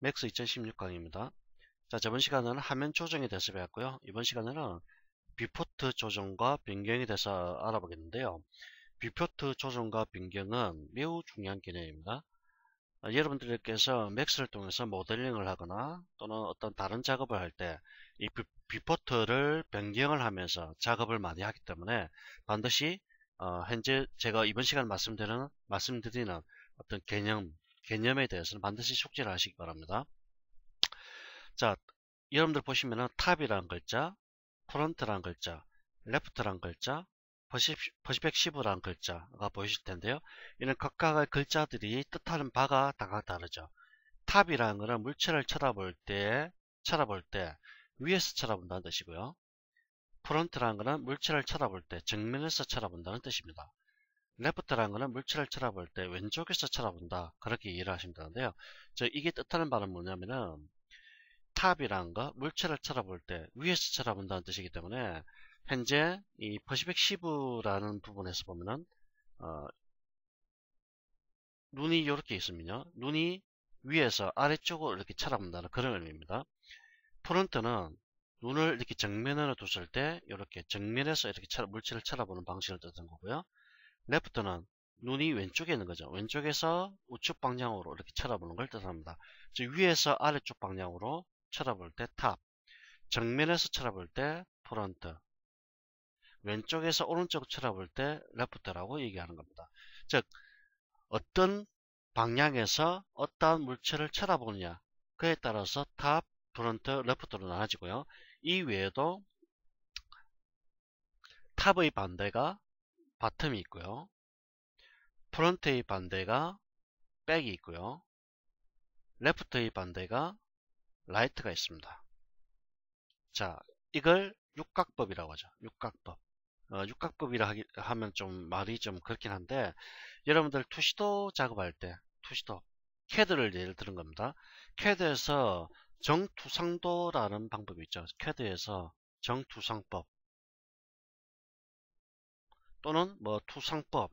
맥스 2016 강의입니다. 자, 저번 시간에는 화면 조정에 대해서 배웠고요. 이번 시간에는 뷰포트 조정과 변경에 대해서 알아보겠는데요. 뷰포트 조정과 변경은 매우 중요한 개념입니다. 여러분들께서 맥스를 통해서 모델링을 하거나 또는 어떤 다른 작업을 할 때 이 뷰포트를 변경을 하면서 작업을 많이 하기 때문에 반드시 현재 제가 이번 시간 말씀드리는 어떤 개념에 대해서는 반드시 숙지를 하시기 바랍니다. 자, 여러분들 보시면은 탑이라는 글자, 프론트라는 글자, 레프트라는 글자, 퍼스펙시브라는 글자가 보이실 텐데요. 이는 각각의 글자들이 뜻하는 바가 다 다르죠. 탑이라는 것은 물체를 쳐다볼 때 위에서 쳐다본다는 뜻이고요. 프론트라는 것은 물체를 쳐다볼 때 정면에서 쳐다본다는 뜻입니다. 레프트라는 것은 물체를 쳐다볼 때 왼쪽에서 쳐다본다, 그렇게 이해를 하시면 되는데요. 이게 뜻하는 바는 뭐냐면은 탑이라는 거, 물체를 쳐다볼 때 위에서 쳐다본다는 뜻이기 때문에 현재 이 퍼스펙시브라는 부분에서 보면은 눈이 이렇게 있으면요, 눈이 위에서 아래쪽으로 이렇게 쳐다본다는 그런 의미입니다. 프론트는 눈을 이렇게 정면으로 뒀을 때 이렇게 정면에서 이렇게 물체를 쳐다보는 방식을 뜻하는 거고요. 레프트는 눈이 왼쪽에 있는 거죠. 왼쪽에서 우측 방향으로 이렇게 쳐다보는 걸 뜻합니다. 즉 위에서 아래쪽 방향으로 쳐다볼 때 탑, 정면에서 쳐다볼 때 프론트, 왼쪽에서 오른쪽으로 쳐다볼 때 레프트라고 얘기하는 겁니다. 즉 어떤 방향에서 어떠한 물체를 쳐다보느냐, 그에 따라서 탑, 프론트, 레프트로 나눠지고요. 이 외에도 탑의 반대가 바텀이 있고요. 프론트의 반대가 백이 있고요. 레프트의 반대가 라이트가 있습니다. 자, 이걸 육각법이라고 하죠. 육각법. 육각법이라 하면 좀 말이 좀 그렇긴 한데, 여러분들 투시도 작업할 때, 투시도, CAD를 예를 들은 겁니다. CAD에서 정투상도라는 방법이 있죠. CAD에서 정투상법 또는 뭐 투상법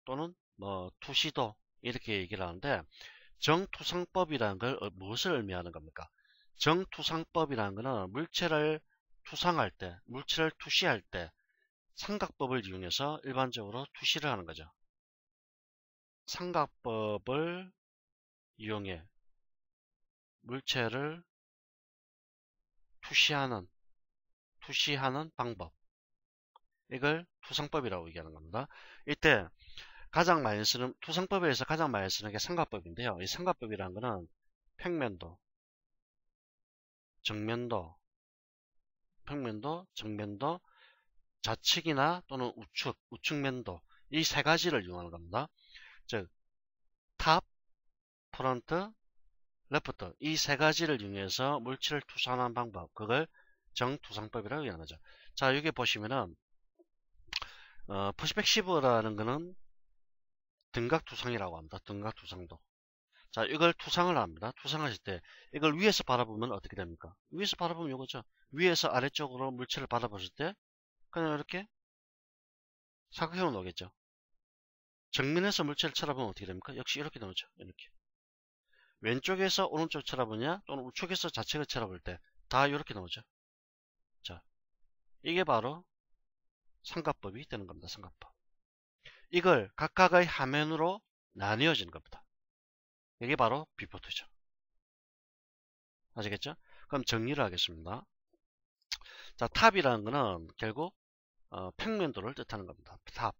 또는 뭐 투시도, 이렇게 얘기를 하는데, 정투상법이라는 걸 무엇을 의미하는 겁니까? 정투상법이라는 것은 물체를 투상할 때, 물체를 투시할 때 삼각법을 이용해서 일반적으로 투시를 하는 거죠. 삼각법을 이용해 물체를 투시하는 방법, 이걸 투상법이라고 얘기하는 겁니다. 이때 가장 많이 쓰는, 투상법에서 가장 많이 쓰는 게 삼각법인데요. 이 삼각법이라는 것은 평면도, 정면도, 정면도, 좌측이나 또는 우측면도, 이 세 가지를 이용하는 겁니다. 즉 탑, 프론트, 레프트, 이 세 가지를 이용해서 물체를 투상하는 방법, 그걸 정투상법이라고 얘기하죠. 자, 여기 보시면은 퍼스펙시브라는 것은 등각투상이라고 합니다. 등각투상도. 자, 이걸 투상을 합니다. 투상하실 때 이걸 위에서 바라보면 어떻게 됩니까? 위에서 바라보면 이거죠. 위에서 아래쪽으로 물체를 바라보실 때 그냥 이렇게 사각형으로 나오겠죠. 정면에서 물체를 쳐다보면 어떻게 됩니까? 역시 이렇게 나오죠. 이렇게. 왼쪽에서 오른쪽 쳐다보냐 또는 우측에서 좌측을 쳐다볼 때 다 이렇게 나오죠. 자, 이게 바로 삼각법이 되는 겁니다. 삼각법. 이걸 각각의 화면으로 나뉘어지는 겁니다. 이게 바로 뷰포트죠. 아시겠죠? 그럼 정리를 하겠습니다. 자, 탑이라는 거는 결국 평면도를 뜻하는 겁니다. 탑,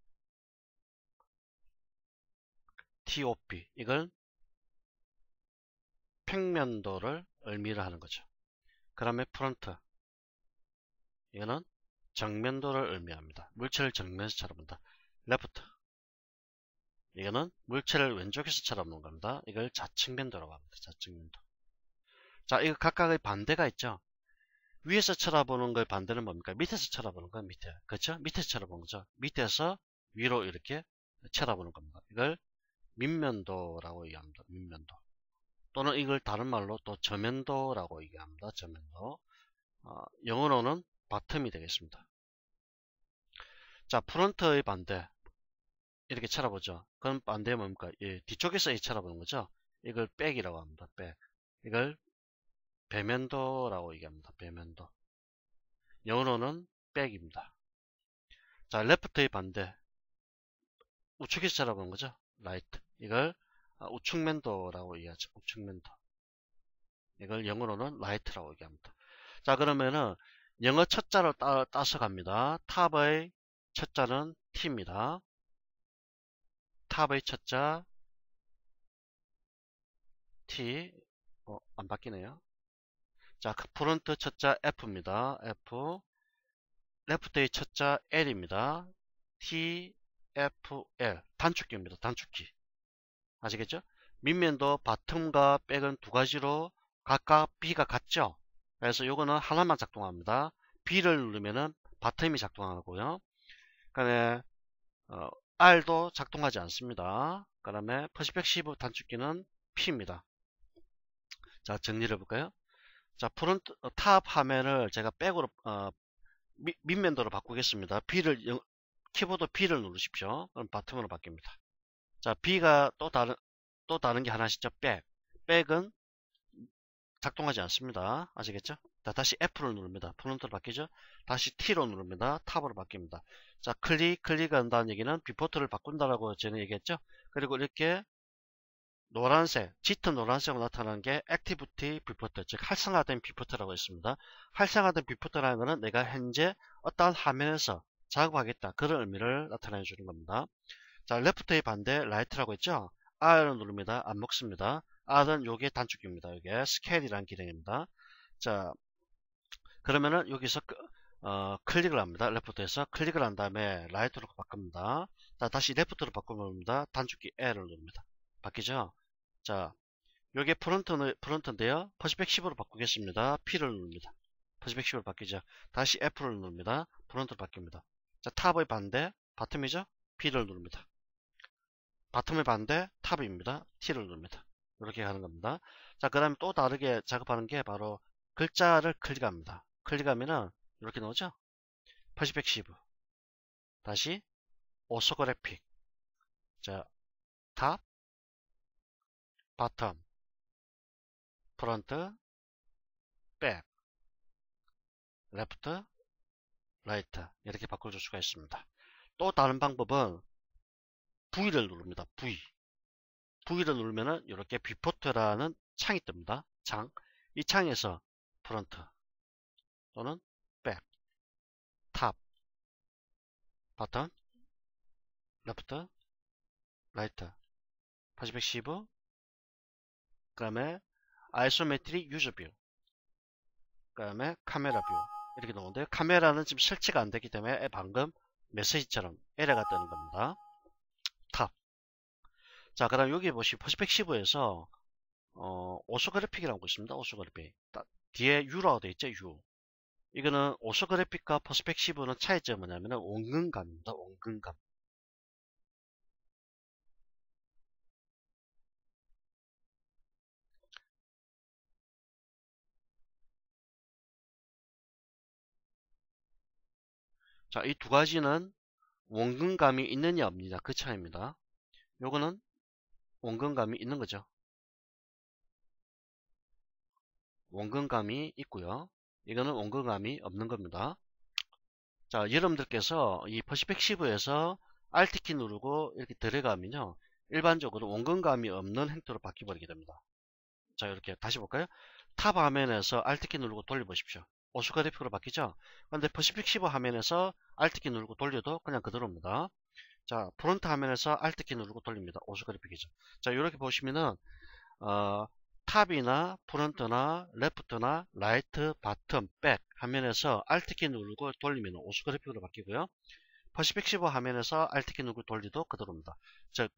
TOP, 이걸 평면도를 의미를 하는 거죠. 그 다음에 프론트, 이거는 정면도를 의미합니다. 물체를 정면에서 쳐다본다. 레프트, 이거는 물체를 왼쪽에서 쳐다보는 겁니다. 이걸 좌측면도라고 합니다. 좌측면도. 자, 이거 각각의 반대가 있죠. 위에서 쳐다보는 거의 반대는 뭡니까? 밑에서 쳐다보는 거, 밑에. 그렇죠? 밑에서 쳐다보는 거죠. 밑에서 위로 이렇게 쳐다보는 겁니다. 이걸 밑면도라고 얘기합니다. 밑면도. 또는 이걸 다른 말로 또 저면도라고 얘기합니다. 저면도. 영어로는 바텀이 되겠습니다. 자, 프론트의 반대. 이렇게 쳐다보죠. 그럼 반대 뭡니까? 예, 뒤쪽에서 이 쳐다보는 거죠. 이걸 백이라고 합니다. 백. 이걸 배면도라고 얘기합니다. 배면도. 영어로는 백입니다. 자, left의 반대. 우측에서 자라보는 거죠. right. 이걸 우측면도라고 얘기하죠. 우측면도. 이걸 영어로는 right라고 얘기합니다. 자, 그러면은 영어 첫 자를 따서 갑니다. 탑의 첫 자는 T입니다. 탑의 첫 자 T. 안 바뀌네요. 자, 프론트 첫 자 F입니다. F. 레프트의 첫 자 L입니다. T, F, L. 단축키입니다. 단축키. 아시겠죠? 밑면도 바텀과 백은 두 가지로 각각 B가 같죠? 그래서 요거는 하나만 작동합니다. B를 누르면은 바텀이 작동하고요. 그 다음에 R도 작동하지 않습니다. 그 다음에 퍼스펙시브 단축키는 P입니다. 자, 정리를 해볼까요? 자, 프론트 탑 화면을 제가 백으로 밑면도로 바꾸겠습니다. 키보드 B를 누르십시오. 그럼 바텀으로 바뀝니다. 자, B가 또 다른 게 하나 있죠. 백은 작동하지 않습니다. 아시겠죠? 자, 다시 F를 누릅니다. 프론트로 바뀌죠? 다시 T로 누릅니다. 탑으로 바뀝니다. 자, 클릭한다는 얘기는 비포트를 바꾼다라고 저는 얘기했죠? 그리고 이렇게 노란색, 짙은 노란색으로 나타나는 게 액티비티 비포트, 즉 활성화된 비포트라고 있습니다. 활성화된 비포트라는 것은 내가 현재 어떠한 화면에서 작업하겠다, 그런 의미를 나타내 주는 겁니다. 자, 레프트의 반대 라이트라고 했죠? R을 누릅니다. 안 먹습니다. R은 요게 단축키입니다. 요게 스케일이라는 기능입니다. 자, 그러면은 여기서 클릭을 합니다. 레프트에서 클릭을 한 다음에 라이트로 바꿉니다. 자, 다시 레프트로 바꿔봅니다. 단축키 L을 누릅니다. 바뀌죠? 자, 요게 프론트인데요. 퍼스펙시브로 바꾸겠습니다. P를 누릅니다. 퍼스펙시브로 바뀌죠. 다시 F를 누릅니다. 프론트로 바뀝니다. 자, 탑의 반대, 바텀이죠? P를 누릅니다. 바텀의 반대, 탑입니다. T를 누릅니다. 이렇게 하는 겁니다. 자, 그 다음에 또 다르게 작업하는 게 바로 글자를 클릭합니다. 클릭하면은 이렇게 나오죠? 퍼스펙시브. 다시 오소그래픽. 자, 탑, 바텀, 프론트, 백, 레프트, 라이트 이렇게 바꿔줄 수가 있습니다. 또 다른 방법은 V를 누릅니다. V를 누르면은 이렇게 비포트라는 창이 뜹니다. 이 창에서 프론트 또는 백, 탑, 바텀, 레프트, 라이트, 퍼스펙시브, 그 다음에 아이소메트릭 유저 뷰, 그 다음에 카메라 뷰 이렇게 나오는데요. 카메라는 지금 설치가 안 되기 때문에 방금 메시지처럼 에러가 뜨는 겁니다. 탑. 자, 그 다음 여기 보시면 퍼스펙시브에서 오소그래픽이라고 있습니다. 오소그래픽. 뒤에 U라고 되어 있죠. U. 이거는 오소그래픽과 퍼스펙시브는 차이점은 뭐냐면 원근감입니다. 원근감. 자, 이 두 가지는 원근감이 있느냐 없느냐 그 차이입니다. 요거는 원근감이 있는 거죠. 원근감이 있고요. 이거는 원근감이 없는 겁니다. 자, 여러분들께서 이 퍼스펙시브에서 Alt키 누르고 이렇게 들어가면요. 일반적으로 원근감이 없는 행태로 바뀌어버리게 됩니다. 자, 이렇게 다시 볼까요? 탑 화면에서 Alt키 누르고 돌려보십시오. 오수그래픽으로 바뀌죠? 근데 퍼스펙시브 화면에서 Alt키 누르고 돌려도 그냥 그대로입니다. 자, 프론트 화면에서 Alt키 누르고 돌립니다. 오수그래픽이죠. 자, 이렇게 보시면은 탑이나 프론트나 레프트나 라이트, 바텀, 백 화면에서 Alt키 누르고 돌리면 오수그래픽으로 바뀌고요. 퍼스펙시브 화면에서 Alt키 누르고 돌리도 그대로입니다. 즉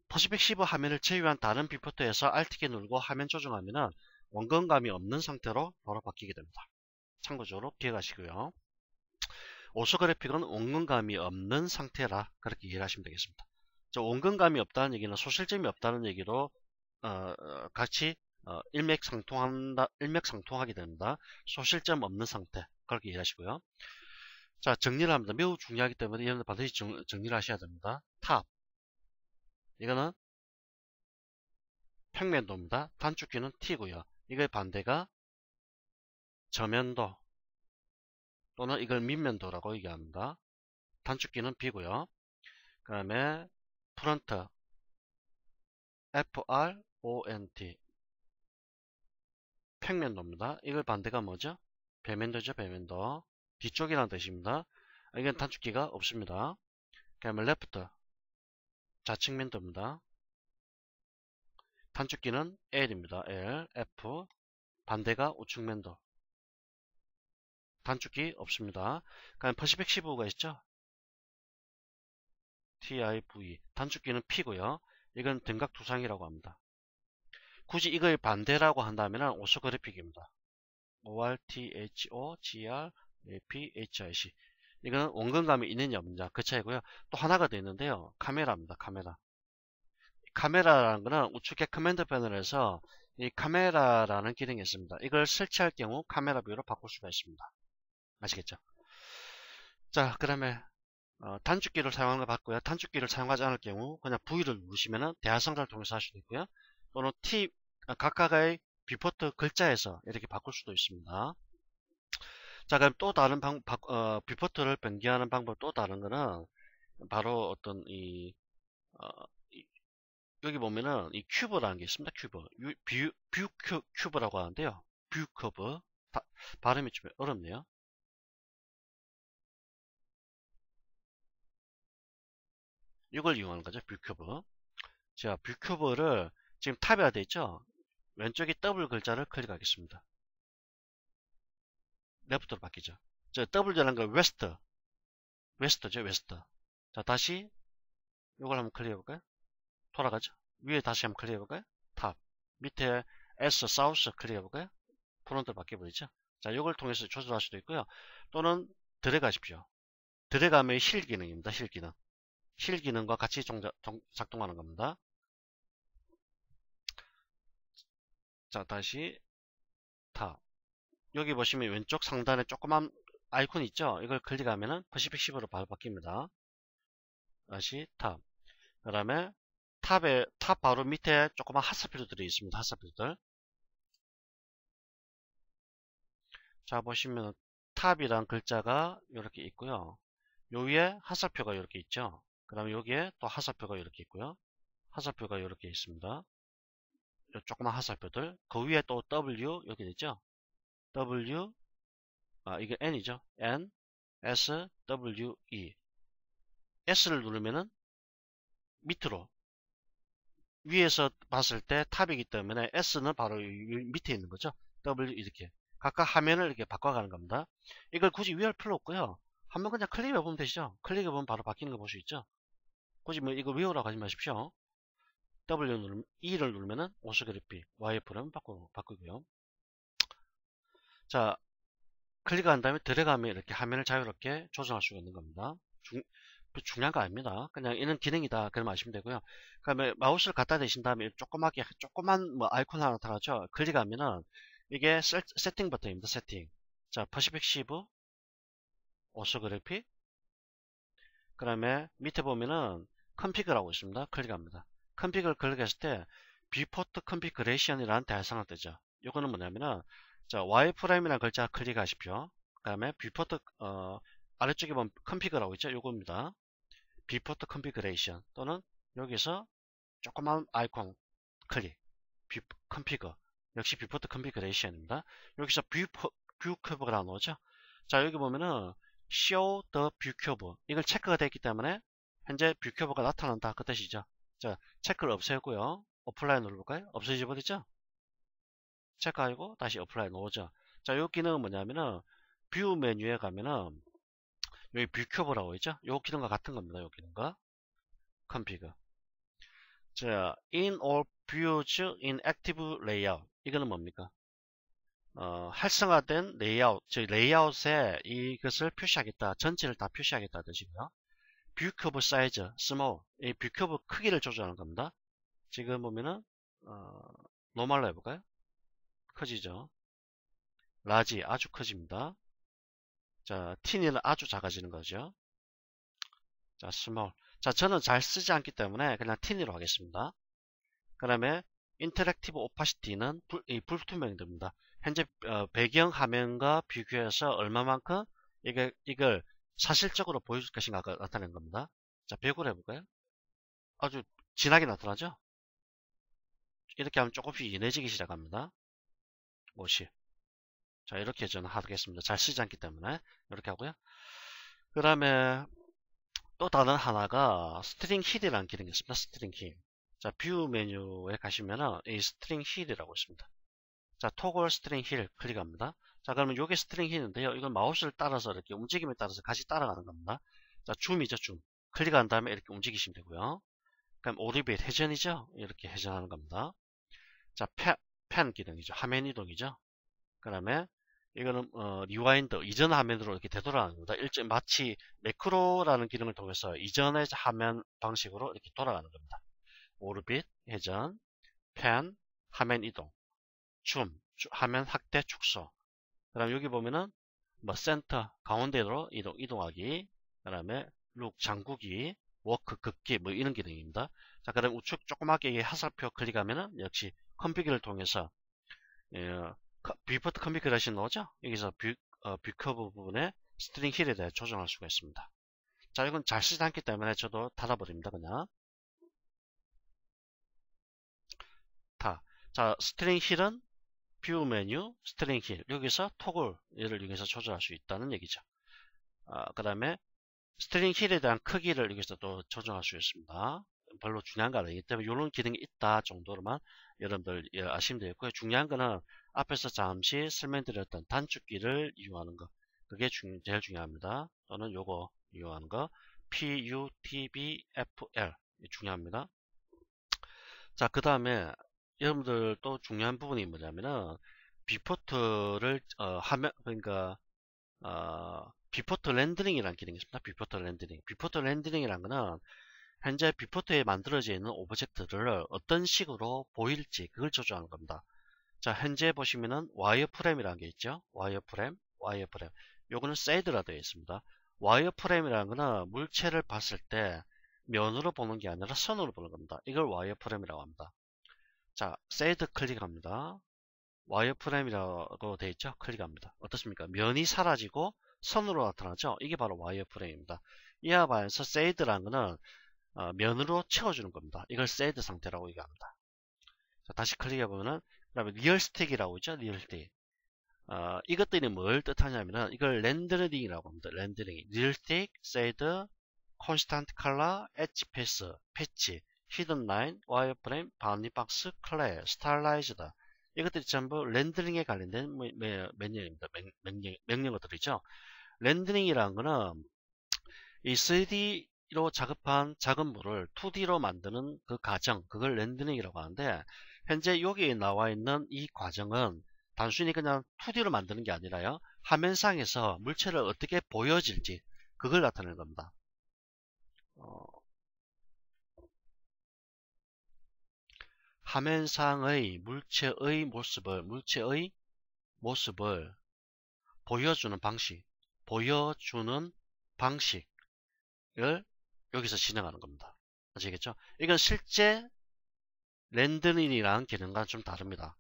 퍼스펙시브 화면을 제외한 다른 비포트에서 Alt키 누르고 화면 조정하면은 원근감이 없는 상태로 바로 바뀌게 됩니다. 참고적으로 기억하시고요. 오소그래픽은 원근감이 없는 상태라 그렇게 이해하시면 되겠습니다. 원근감이 없다는 얘기는 소실점이 없다는 얘기로 같이 일맥상통하게 됩니다. 소실점 없는 상태 그렇게 이해하시고요. 자, 정리를 합니다. 매우 중요하기 때문에 이런 반드시 정리를 하셔야 됩니다. 탑 이거는 평면도입니다. 단축키는 T고요. 이걸 반대가 저면도 또는 이걸 밑면도라고 얘기합니다. 단축키는 B고요. 그 다음에 프론트 FRONT 평면도입니다. 이걸 반대가 뭐죠? 배면도죠. 배면도. 뒤쪽이라는 뜻입니다. 이건 단축키가 없습니다. 그 다음에 레프트 좌측면도입니다. 단축키는 L입니다. L, F 반대가 우측면도. 단축키 없습니다. 그 다음에 퍼시픽 15가 있죠. TIV 단축키는 P고요. 이건 등각 두상이라고 합니다. 굳이 이걸 반대라고 한다면 오소그래픽입니다. ORTHOGRAPHIC 이거는 원근감이 있느냐 없느냐 그 차이고요. 또 하나가 더 있는데요. 카메라입니다. 카메라. 카메라라는 거는 우측에 커맨드 패널에서 이 카메라라는 기능이 있습니다. 이걸 설치할 경우 카메라 뷰로 바꿀 수가 있습니다. 아시겠죠? 자, 그 다음에 단축키를 사용하는 걸 봤고요. 단축키를 사용하지 않을 경우 그냥 V를 누르시면 대화상자를 통해서 할 수도 있고요. 또는 각각의 뷰포트 글자에서 이렇게 바꿀 수도 있습니다. 자, 그럼 또 다른 뷰포트를 변경하는 방법 또 다른 거는 바로 어떤 여기 보면은 이 큐브라는 게 있습니다. 큐브. 뷰 큐브라고 하는데요. 뷰 커브. 발음이 좀 어렵네요. 이걸 이용하는 거죠. 뷰 큐브. 자, 뷰 큐브를 지금 탑이라 되어 있죠. 왼쪽에 더블 글자를 클릭하겠습니다. 레프트로 바뀌죠. 저 W라는 건 웨스트죠. 웨스트. 자, 다시 이걸 한번 클릭해 볼까요? 돌아가죠. 위에 다시 한번 클릭해 볼까요? 탑. 밑에 S 사우스 클릭해 볼까요? 프론트 바뀌어버리죠. 자, 이걸 통해서 조절할 수도 있고요. 또는 들어가십시오. 들어가면 실 기능입니다. 실 기능. 실 기능과 같이 작동하는 겁니다. 자, 다시 탑. 여기 보시면 왼쪽 상단에 조그만 아이콘 있죠? 이걸 클릭하면은 퍼시픽 10으로 바로 바뀝니다. 다시 탑. 그 다음에 탑 바로 밑에 조그만 핫스필드들이 있습니다. 핫스필드들. 자, 보시면 탑이란 글자가 이렇게 있고요. 요 위에 핫살표가 이렇게 있죠. 그 다음에 여기에 또 핫살표가 이렇게 있고요. 핫살표가 이렇게 있습니다. 요 조그만 핫살표들. 그 위에 또 W 여기 있죠. W 이게 N이죠. N S W E S를 누르면은 밑으로 위에서 봤을 때 탑이기 때문에 S는 바로 밑에 있는 거죠. W 이렇게 각각 화면을 이렇게 바꿔가는 겁니다. 이걸 굳이 위할 필요 없고요. 한번 그냥 클릭해보면 되시죠. 클릭해보면 바로 바뀌는 거 볼 수 있죠. 굳이 뭐 이거 외우라고 하지 마십시오. W 누르면 E를 누르면은 오스그래픽 YF는 바꾸고요. 자, 클릭한 다음에 들어가면 이렇게 화면을 자유롭게 조정할 수가 있는 겁니다. 중요한 거 아닙니다. 그냥 이런 기능이다. 그러면 아시면 되고요. 그다음에 마우스를 갖다 대신 다음에 조그만 뭐 아이콘 하나 나타나죠. 클릭하면은 이게 세팅 버튼입니다. 세팅. 자, 퍼시픽 15 오소그래픽. 그 다음에 밑에 보면은 컨피그라고 있습니다. 클릭합니다. 컨피그를 클릭했을 때 뷰포트 컨피그레이션이라는 대상을 뜨죠. 이거는 뭐냐면은 자, 와이프라임이라는 글자 클릭하십시오. 그 다음에 뷰포트 아래쪽에 보면 컨피그라고 있죠. 요겁니다. 뷰포트 컨피그레이션 또는 여기서 조그만 아이콘 클릭 컨피그 역시 뷰포트 컨피그레이션입니다. 여기서 뷰 커브가 나오죠. 자, 여기 보면은 show the view curve 이걸 체크가 되어 있기 때문에 현재 뷰 커브가 나타난다 그 뜻이죠. 자, 체크를 없애고요. 어플라이 눌러볼까요? 없어져 버리죠. 체크하고 다시 어플라이 놓으죠. 자, 요 기능은 뭐냐면은 뷰 메뉴에 가면은 여기 뷰 커브라고 있죠. 요 기능과 같은 겁니다. 요 기능과 config. 자, in all views in active layout 이거는 뭡니까? 활성화된 레이아웃, 즉 레이아웃에 이것을 표시하겠다. 전체를 다 표시하겠다 뜻이고요. 뷰 커브 사이즈, 스몰, 이 뷰 커브 크기를 조절하는 겁니다. 지금 보면은 노멀로 해볼까요? 커지죠. 라지, 아주 커집니다. 자, 티니는 아주 작아지는 거죠. 자, 스몰. 자, 저는 잘 쓰지 않기 때문에 그냥 티니로 하겠습니다. 그 다음에 인터랙티브 오파시티는 불투명됩니다. 현재 배경 화면과 비교해서 얼마만큼 이걸 사실적으로 보여줄 것인가가 나타낸 겁니다. 자, 비교를 해볼까요? 아주 진하게 나타나죠? 이렇게 하면 조금씩 연해지기 시작합니다. 옷이. 자, 이렇게 저는 하겠습니다. 잘 쓰지 않기 때문에. 이렇게 하고요. 그 다음에 또 다른 하나가 스트링 힐이라는 기능이 있습니다. 스트링 힐. 자, 뷰 메뉴에 가시면은 이 스트링 힐이라고 있습니다. 자, 토글 스트링 힐 클릭합니다. 자, 그러면 이게 스트링 힐인데요. 이건 마우스를 따라서 이렇게 움직임에 따라서 같이 따라가는 겁니다. 자, 줌이죠, 줌. 클릭한 다음에 이렇게 움직이시면 되고요. 그럼 오리빗 회전이죠. 이렇게 회전하는 겁니다. 자, 펜 기능이죠. 화면 이동이죠. 그 다음에 이거는 리와인드 이전 화면으로 이렇게 되돌아가는 겁니다. 마치 매크로라는 기능을 통해서 이전의 화면 방식으로 이렇게 돌아가는 겁니다. 오르빗, 회전, 펜, 화면 이동, 줌, 화면 확대, 축소. 그 다음에 여기 보면은 뭐 센터, 가운데로 이동하기, 그 다음에 룩, 잠그기, 워크, 긋기 뭐 이런 기능입니다. 자, 그 다음 우측 조그맣게 화살표 클릭하면은 역시 컴퓨터를 통해서 뷰포트 컨피그레이션 나오죠? 여기서 뷰커브 부분에 스트링 힐에 대해 조정할 수가 있습니다. 자, 이건 잘 쓰지 않기 때문에 저도 닫아버립니다. 그냥. 자, 스트링 힐은 뷰 메뉴, 스트링 힐. 여기서 토글을 이용해서 조절할 수 있다는 얘기죠. 그 다음에 스트링 힐에 대한 크기를 여기서 또 조정할 수 있습니다. 별로 중요한 거 아니기 때문에 이런 기능이 있다 정도로만 여러분들 아시면 되겠고요. 중요한 거는 앞에서 잠시 설명드렸던 단축키를 이용하는 거. 그게 제일 중요합니다. 또는 요거 이용하는 거. PUTBFL 중요합니다. 자, 그 다음에 여러분들 또 중요한 부분이 뭐냐면은 비포트를 하면 그러니까 비포트 렌더링이라는 기능이 있습니다. 비포트 렌더링. 비포트 렌더링이라는 거는 현재 비포트에 만들어져 있는 오브젝트를 어떤 식으로 보일지 그걸 조정하는 겁니다. 자, 현재 보시면은 와이어프레임이라는 게 있죠. 와이어프레임. 요거는 쉐이드라 되어 있습니다. 와이어프레임이라는 거는 물체를 봤을 때 면으로 보는 게 아니라 선으로 보는 겁니다. 이걸 와이어프레임이라고 합니다. 자, 쉐이드 클릭합니다. 와이어프레임이라고 되어 있죠. 클릭합니다. 어떻습니까? 면이 사라지고 선으로 나타나죠. 이게 바로 와이어프레임입니다. 이와 반해서 쉐이드라는 거는 면으로 채워주는 겁니다. 이걸 쉐이드 상태라고 얘기합니다. 자, 다시 클릭해보면은 그 다음에 리얼스틱이라고 있죠. 리얼스틱. 이것들이 뭘 뜻하냐면은 이걸 렌더링이라고 합니다. 렌더링. 리얼스틱, 쉐이드, 콘스탄트 컬러, 엣지 패스, 패치, 히든 라인, 와이어프레임, 바운딩 박스, 클레, 스타일라이즈다. 이것들이 전부 렌더링에 관련된 명령입니다. 명령어들이죠. 렌더링이라는 거는 이 3D로 작업한 작업물을 2D로 만드는 그 과정, 그걸 렌더링이라고 하는데 현재 여기에 나와 있는 이 과정은 단순히 그냥 2D로 만드는 게 아니라요. 화면상에서 물체를 어떻게 보여질지 그걸 나타내는 겁니다. 화면상의 물체의 모습을 보여주는 방식을 여기서 진행하는 겁니다. 아시겠죠? 이건 실제 렌더링이라는 기능과 좀 다릅니다.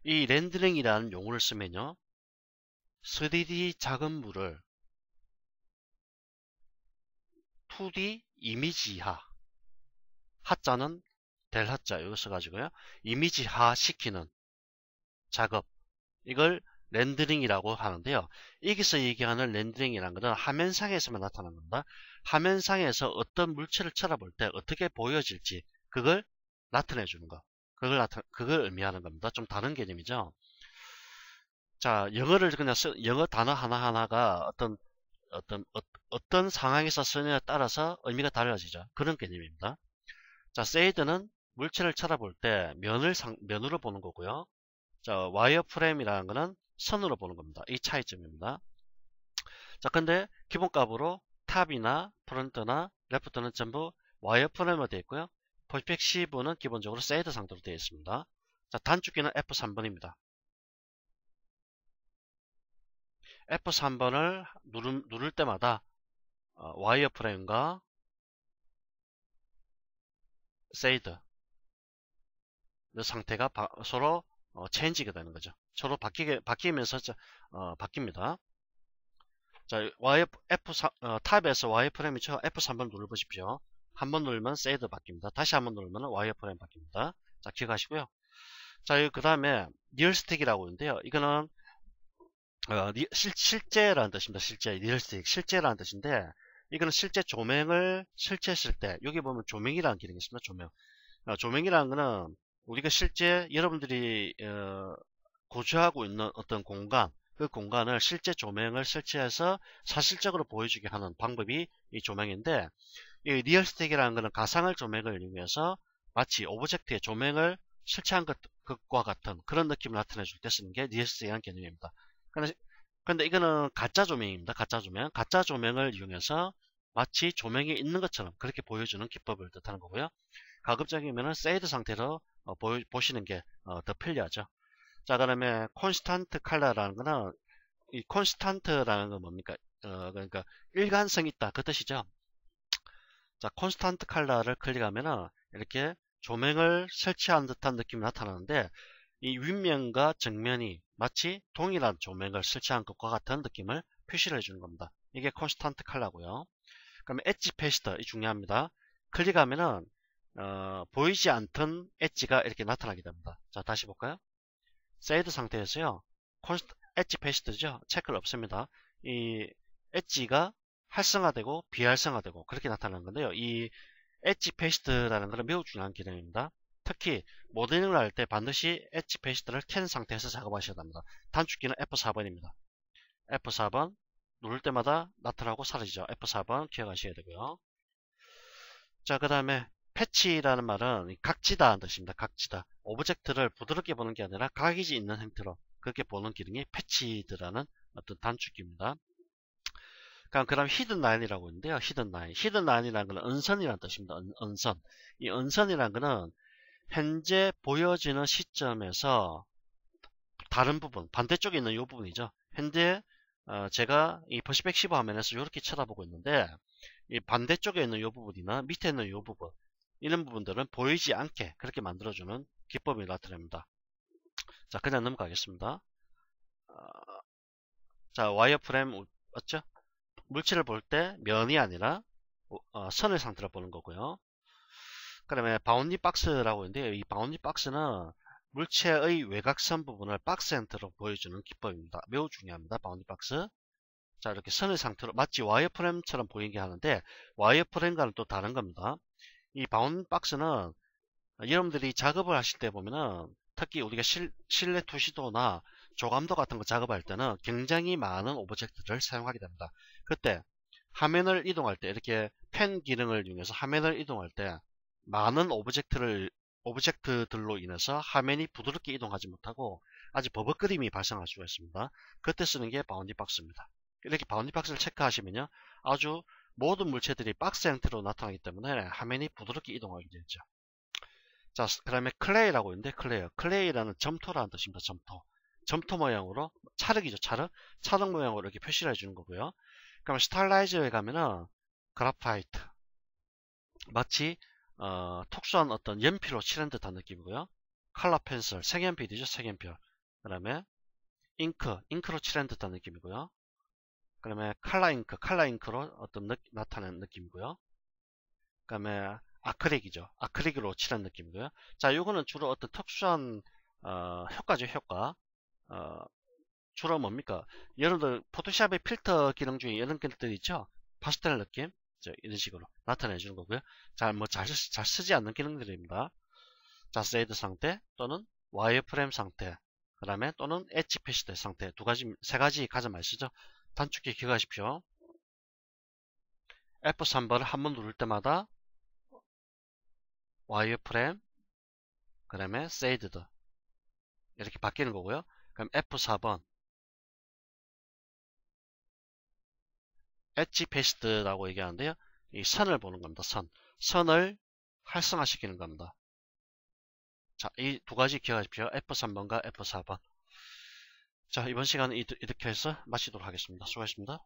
이 렌더링이라는 용어를 쓰면요. 3D 작업물을 2D 이미지화, 하자는 될 하자 이거 써가지고요. 이미지화 시키는 작업, 이걸 렌더링이라고 하는데요. 여기서 얘기하는 렌더링이라는 것은 화면상에서만 나타나는 겁니다. 화면상에서 어떤 물체를 쳐다볼 때 어떻게 보여질지 그걸 나타내 주는 거. 그걸 의미하는 겁니다. 좀 다른 개념이죠. 자, 영어를 그냥 영어 단어 하나하나가 어떤 상황에서 쓰느냐에 따라서 의미가 달라지죠. 그런 개념입니다. 자, 쉐이드는 물체를 쳐다볼 때 면으로 보는 거고요. 자, 와이어프레임이라는 거는 선으로 보는 겁니다. 이 차이점입니다. 자, 근데 기본값으로 탑이나 프론트나 레프트는 전부 와이어프레임으로 되어 있고요. 퍼스펙시브는 기본적으로 쉐이드 상태로 되어 있습니다. 자, 단축키는 F3번입니다. F3번을 누를 때마다 와이어프레임과 세이드 상태가 서로 체인지가 되는 거죠. 서로 바뀌면서 바뀝니다. 자, 탑에서 와이어프레임이죠. F3번 눌러보십시오. 한번 누르면 세이드 바뀝니다. 다시 한번 누르면 와이어프레임 바뀝니다. 자, 기억하시고요. 자, 그 다음에 리얼스틱이라고 있는데요. 이거는 실제라는 뜻입니다. 리얼스틱, 실제라는 뜻인데, 이거는 실제 조명을 설치했을 때, 여기 보면 조명이라는 기능이 있습니다. 조명이라는 거는 우리가 실제 여러분들이 거주하고 있는 어떤 공간, 그 공간을 실제 조명을 설치해서 사실적으로 보여주게 하는 방법이 이 조명인데, 이 리얼스틱이라는 것은 가상의 조명을 이용해서 마치 오브젝트에 조명을 설치한 것과 같은 그런 느낌을 나타내줄 때 쓰는 게 리얼스틱이라는 개념입니다. 그런데 이거는 가짜 조명입니다. 가짜 조명을 이용해서 마치 조명이 있는 것처럼 그렇게 보여주는 기법을 뜻하는 거고요. 가급적이면 세이드 상태로 보시는 게 더 편리하죠. 자, 그다음에 콘스탄트 컬러라는 거는, 이 콘스탄트라는 건 뭡니까? 그러니까 일관성 있다, 그 뜻이죠. 자, 콘스탄트 컬러를 클릭하면은 이렇게 조명을 설치한 듯한 느낌이 나타나는데, 이 윗면과 정면이 마치 동일한 조명을 설치한 것과 같은 느낌을 표시를 해주는 겁니다. 이게 콘스탄트 컬러고요. 그러면 엣지 패스트, 이 중요합니다. 클릭하면은 보이지 않던 엣지가 이렇게 나타나게 됩니다. 자, 다시 볼까요? 세이드 상태에서요, 엣지 패스트죠. 체크를 없습니다. 이 엣지가 활성화되고 비활성화되고 그렇게 나타나는 건데요. 이 엣지 패스트라는 것은 매우 중요한 기능입니다. 특히 모델링을 할 때 반드시 엣지 패스트를 켠 상태에서 작업하셔야 합니다. 단축키는 F4번입니다. F4번 누를 때마다 나타나고 사라지죠. F4번 기억하셔야 되고요. 자, 그 다음에 패치라는 말은 각지다는 뜻입니다. 각지다. 오브젝트를 부드럽게 보는 게 아니라 각이지 있는 형태로 그렇게 보는 기능이 패치드라는 어떤 단축키입니다. 그 다음 히든 라인이라고 있는데요. 히든 라인이라는 것은 은선이라는 뜻입니다. 은선. 이 은선이라는 것은 현재 보여지는 시점에서 다른 부분, 반대쪽에 있는 이 부분이죠. 현재 제가 이 퍼시펙 15 화면에서 이렇게 쳐다보고 있는데, 이 반대쪽에 있는 이 부분이나 밑에 있는 이 부분, 이런 부분들은 보이지 않게 그렇게 만들어주는 기법이 나타납니다. 자, 그냥 넘어가겠습니다. 자, 와이어프레임 맞죠? 물체를 볼 때 면이 아니라 선의 상태로 보는 거고요. 그 다음에 바운디 박스라고 있는데요. 이 바운디 박스는 물체의 외곽선 부분을 박스 형태로 보여주는 기법입니다. 매우 중요합니다. 바운디 박스. 자, 이렇게 선의 상태로 마치 와이어프레임처럼 보이게 하는데, 와이어프레임과는 또 다른 겁니다. 이 바운디 박스는 여러분들이 작업을 하실 때 보면은, 특히 우리가 실내 투시도나 조감도 같은 거 작업할 때는 굉장히 많은 오브젝트를 사용하게 됩니다. 그때 화면을 이동할 때, 이렇게 펜 기능을 이용해서 화면을 이동할 때 많은 오브젝트들로 인해서 화면이 부드럽게 이동하지 못하고 아주 버벅거림이 발생할 수가 있습니다. 그때 쓰는 게 바운디 박스입니다. 이렇게 바운디 박스를 체크하시면요, 아주 모든 물체들이 박스 형태로 나타나기 때문에 화면이 부드럽게 이동하게 되죠. 자, 그 다음에 클레이라고 있는데, 클레이라는 점토라는 뜻입니다. 점토 모양으로, 찰흙이죠. 찰흙 모양으로 이렇게 표시를 해주는 거고요. 그럼 스타일라이저에 가면은 그래파이트, 마치 특수한 어떤 연필로 칠한 듯한 느낌이고요. 컬러 펜슬, 색연필이죠. 색연필. 그 다음에 잉크로 칠한 듯한 느낌이고요. 그 다음에 칼라 잉크로 어떤 나타내는 느낌이고요. 그 다음에 아크릴이죠. 아크릴로 칠한 느낌이고요. 자, 요거는 주로 어떤 특수한 효과죠. 효과. 주로 뭡니까? 여러분들 포토샵의 필터 기능 중에 이런 것들 있죠. 파스텔 느낌, 이런 식으로 나타내 주는 거고요. 잘 쓰지 않는 기능들입니다. 자, 세이드 상태 또는 와이어프레임 상태, 그 다음에 또는 엣지 패시드 상태, 세 가지 가장 많이 쓰죠. 단축키 기억하십시오. F3번을 한번 누를 때마다 와이어프레임, 그 다음에 세이드 이렇게 바뀌는 거고요. 그럼 F4번 엣지 패시드라고 얘기하는데요. 이 선을 보는 겁니다. 선을 활성화시키는 겁니다. 자, 이 두 가지 기억하십시오. F3번과 F4번. 자, 이번 시간은 이렇게 해서 마치도록 하겠습니다. 수고하셨습니다.